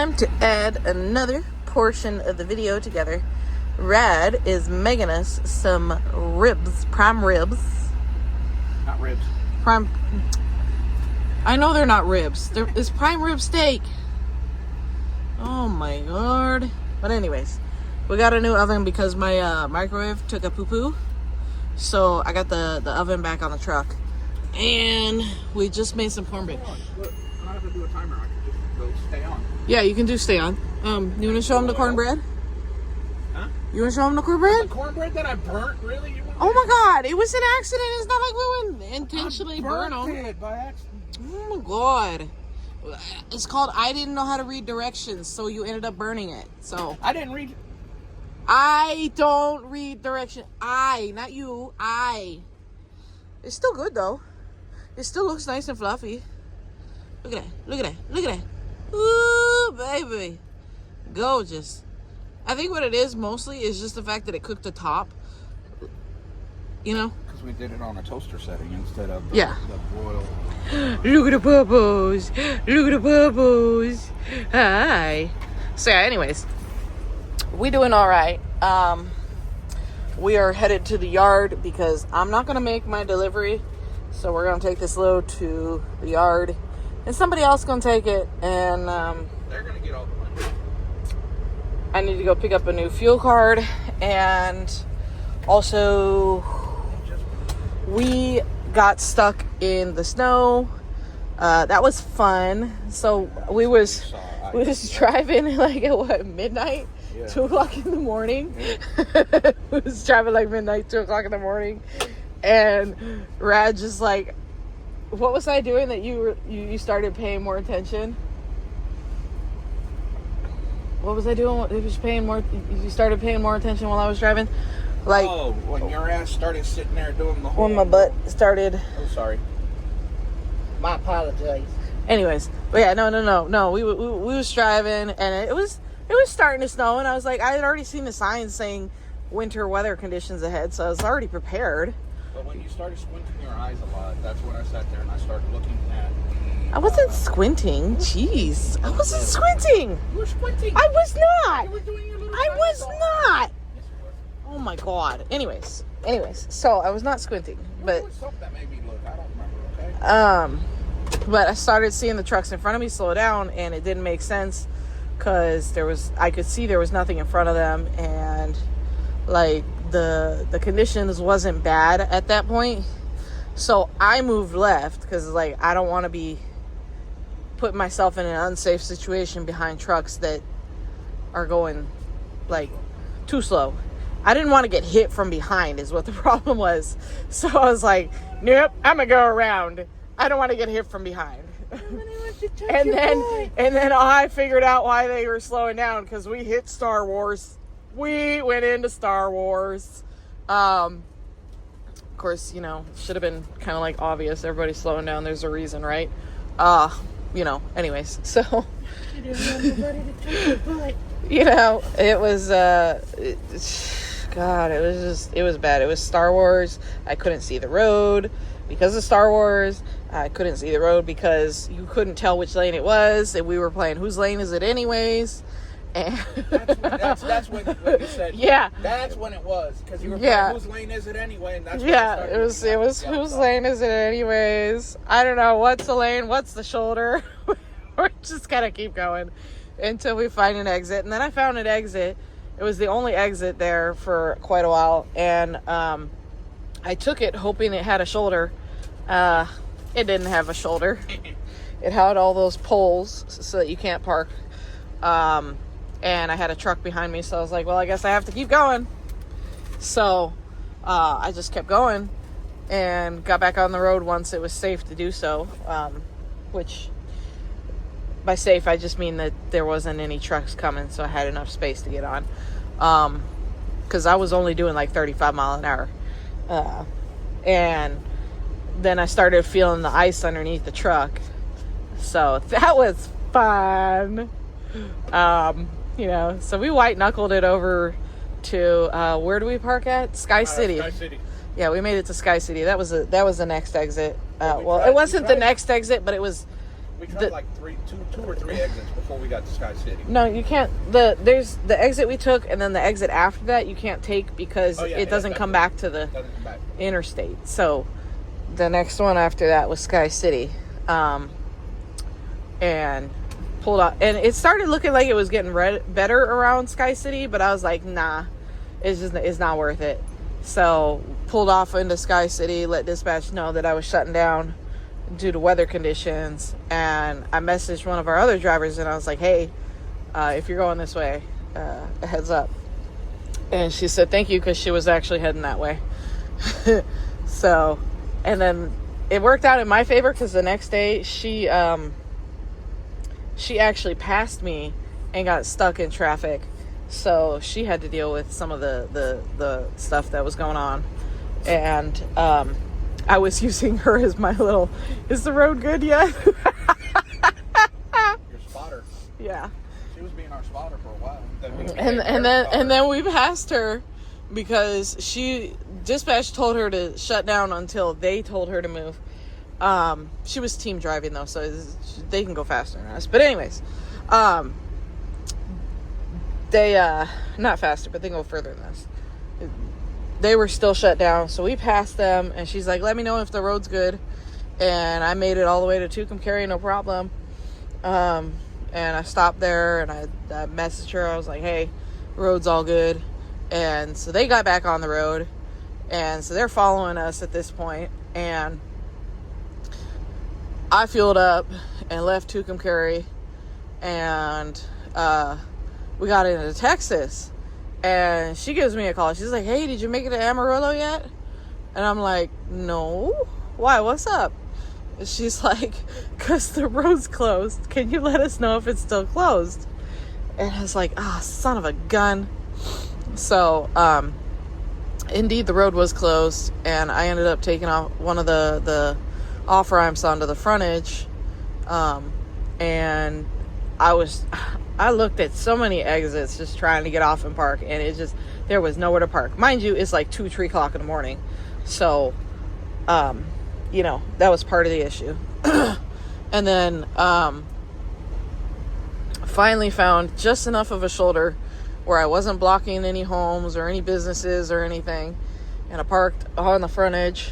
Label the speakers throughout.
Speaker 1: time to add another portion of the video together. Rad is making us some ribs, prime ribs.
Speaker 2: Not ribs.
Speaker 1: Prime. I know they're not ribs. It's prime rib steak. Oh my lord. But anyways, we got a new oven because my microwave took a poo-poo. So I got the oven back on the truck. And we just made some cornbread.
Speaker 2: Look, I don't have to do a timer. I can just go stay on.
Speaker 1: Yeah, you can do stay on. You want to show them the cornbread?
Speaker 2: Huh?
Speaker 1: You want to show them the cornbread?
Speaker 2: The cornbread that I burnt? Really? You want
Speaker 1: Oh my god, it was an accident. It's not like we would intentionally burn them.
Speaker 2: it by accident.
Speaker 1: Oh my god. It's called I didn't know how to read directions, so you ended up burning it. So
Speaker 2: I didn't read.
Speaker 1: I don't read directions. Not you. It's still good though. It still looks nice and fluffy. Look at that. Look at that. Look at that. Ooh, baby. Gorgeous. I think what it is mostly is just the fact that it cooked the top. You know?
Speaker 2: Because we did it on a toaster setting instead of the broil.
Speaker 1: Look at the bubbles. Look at the bubbles. Hi. So yeah, anyways. We doing all right. We are headed to the yard because I'm not going to make my delivery. So we're going to take this load to the yard. And somebody else going to take it. And
Speaker 2: they're going to get all the money.
Speaker 1: I need to go pick up a new fuel card. And also, we got stuck in the snow. That was fun. So we was driving like at what, midnight? Yeah. 2 o'clock in the morning. Yeah. We was driving like midnight, 2 o'clock in the morning. And Rad just like, what was I doing that you started paying more attention? What was I doing? You started paying more attention while I was driving? Like,
Speaker 2: oh, when your ass started sitting there doing the whole...
Speaker 1: When my butt started...
Speaker 2: Oh, sorry.
Speaker 3: My apologies.
Speaker 1: Anyways, but yeah, no. We was driving, and it was starting to snow, and I was like, I had already seen the signs saying winter weather conditions ahead, so I was already prepared.
Speaker 2: But when you started squinting your eyes a lot, that's when I sat there and I started looking at the...
Speaker 1: I wasn't squinting. Jeez. I wasn't squinting.
Speaker 2: You were squinting.
Speaker 1: I was not.
Speaker 2: You were doing your little...
Speaker 1: I was not.
Speaker 2: Yes, you were.
Speaker 1: Oh my god. Anyways, so I was not squinting, but...
Speaker 2: There was something that made me look. I don't remember, okay?
Speaker 1: But I started seeing the trucks in front of me slow down, and it didn't make sense because I could see there was nothing in front of them, and like the conditions wasn't bad at that point. So I moved left because like I don't want to be putting myself in an unsafe situation behind trucks that are going like too slow. I didn't want to get hit from behind is what the problem was. So I was like, nope, I'm gonna go around. I don't want to get hit from behind. and then I figured out why they were slowing down, because we hit Star Wars. We went into Star Wars. Of course, should have been kind of like obvious. Everybody's slowing down. There's a reason, right? Anyways, so it was God, it was bad. It was Star Wars. I couldn't see the road because of Star Wars. I couldn't see the road because you couldn't tell which lane it was, and we were playing whose lane is it anyways. And
Speaker 2: that's when you said,
Speaker 1: yeah,
Speaker 2: that's when it was, because you were playing whose lane is it anyway, and that's when
Speaker 1: it was whose lane is it anyways. I don't know what's the lane, what's the shoulder. We're just gonna keep going until we find an exit, and then I found an exit. It was the only exit there for quite a while, and I took it hoping it had a shoulder. It didn't have a shoulder. It had all those poles so that you can't park. And I had a truck behind me, so I was like, well, I guess I have to keep going. So I just kept going and got back on the road once it was safe to do so, which by safe, I just mean that there wasn't any trucks coming, so I had enough space to get on. Because I was only doing like 35 mile an hour. And then I started feeling the ice underneath the truck. So that was fun. So we white knuckled it over to where do we park at? Sky City.
Speaker 2: Sky City.
Speaker 1: Yeah, we made it to Sky City. That was the next exit. It wasn't the next exit, but it was
Speaker 2: We tried like two or three exits before we got to Sky City.
Speaker 1: No, you can't. There's the exit we took, and then the exit after that you can't take because it doesn't come back to the interstate. So the next one after that was Sky City, and pulled out, and it started looking like it was getting better around Sky City, but I was like, nah, it's not worth it. So pulled off into Sky City, let dispatch know that I was shutting down due to weather conditions, and I messaged one of our other drivers and I was like, hey, if you're going this way, a heads up. And she said thank you, because she was actually heading that way. So, and then it worked out in my favor, because the next day she actually passed me and got stuck in traffic, so she had to deal with some of the stuff that was going on. And I was using her as my little, is the road good yet?
Speaker 2: Your spotter.
Speaker 1: Yeah.
Speaker 2: She was being our spotter for a while.
Speaker 1: And then we passed her because dispatch told her to shut down until they told her to move. She was team driving though, so they can go faster than us. But anyways, they not faster, but they can go further than us. They were still shut down, so we passed them, and she's like, let me know if the road's good. And I made it all the way to Tucumcari, no problem. And I stopped there, and I messaged her. I was like, hey, road's all good. And so they got back on the road, and so they're following us at this point. And I fueled up and left Tucumcari, and we got into Texas. And she gives me a call. She's like, hey, did you make it to Amarillo yet? And I'm like, no. Why? What's up? And she's like, because the road's closed. Can you let us know if it's still closed? And I was like, son of a gun. So, indeed, the road was closed. And I ended up taking off one of the off-ramps onto the frontage. And I looked at so many exits just trying to get off and park, and there was nowhere to park. Mind you, it's like 2-3 o'clock in the morning. So, that was part of the issue. And then, finally found just enough of a shoulder where I wasn't blocking any homes or any businesses or anything. And I parked on the frontage,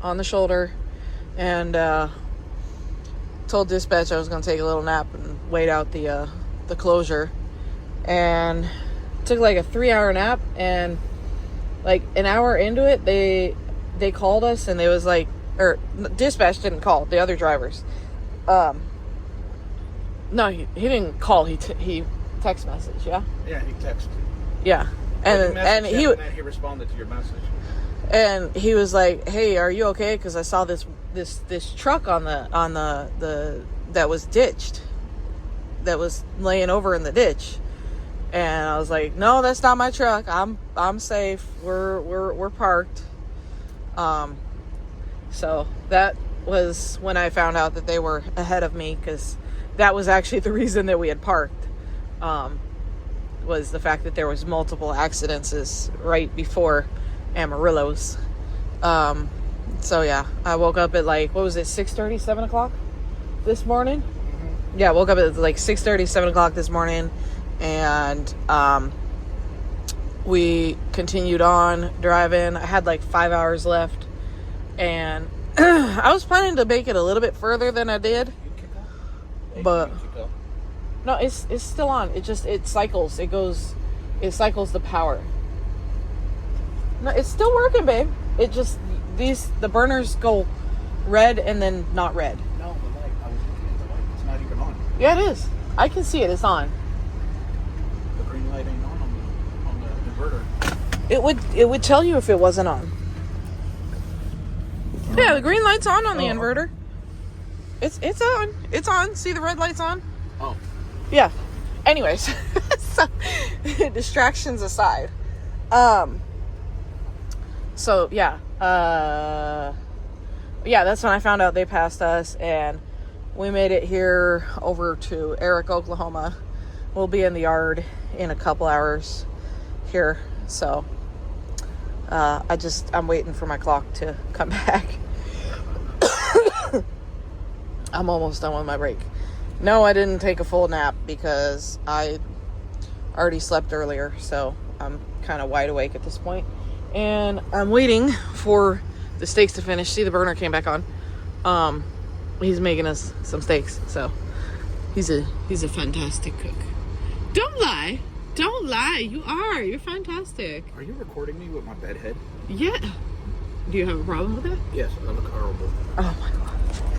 Speaker 1: on the shoulder, and, told dispatch I was going to take a little nap and wait out the closure. And took like a 3-hour nap, and like an hour into it they called us, and they was like, or dispatch didn't call, the other drivers. No, he didn't call, he text message. Yeah
Speaker 2: he texted.
Speaker 1: Yeah. And he
Speaker 2: responded to your message,
Speaker 1: and he was like, hey, are you okay? Because I saw this truck on the that was ditched, that was laying over in the ditch. And I was like, no, that's not my truck. I'm safe. We're parked. So that was when I found out that they were ahead of me, because that was actually the reason that we had parked. Was the fact that there was multiple accidents right before Amarillo's. So yeah, I woke up at like, what was it, 6:30, 7 o'clock this morning? Mm-hmm. Yeah, I woke up at like 6:30, 7 o'clock this morning, and we continued on driving. I had like 5 hours left, and I was planning to make it a little bit further than I did, but no, it's still on. It cycles. It cycles the power. No, it's still working, babe. It just, the burners go red and then not red.
Speaker 2: No, the light. I was looking at the light. It's not even on.
Speaker 1: Yeah, it is. I can see it. It's on.
Speaker 2: The green light ain't on the inverter.
Speaker 1: It would tell you if it wasn't on. Yeah, the green light's on the inverter. It's on. It's on. See the red light's on?
Speaker 2: Oh.
Speaker 1: Yeah. Anyways, so distractions aside. So yeah. Yeah, that's when I found out they passed us, and we made it here over to Eric, Oklahoma. We'll be in the yard in a couple hours here. So I'm waiting for my clock to come back. I'm almost done with my break. No, I didn't take a full nap because I already slept earlier, so I'm kind of wide awake at this point. And I'm waiting for the steaks to finish. See, the burner came back on. He's making us some steaks, so he's a fantastic cook. Don't lie. Don't lie. You are. You're fantastic.
Speaker 2: Are you recording me with my bed head?
Speaker 1: Yeah. Do you have a problem with that?
Speaker 2: Yes, I look horrible.
Speaker 1: Oh my god.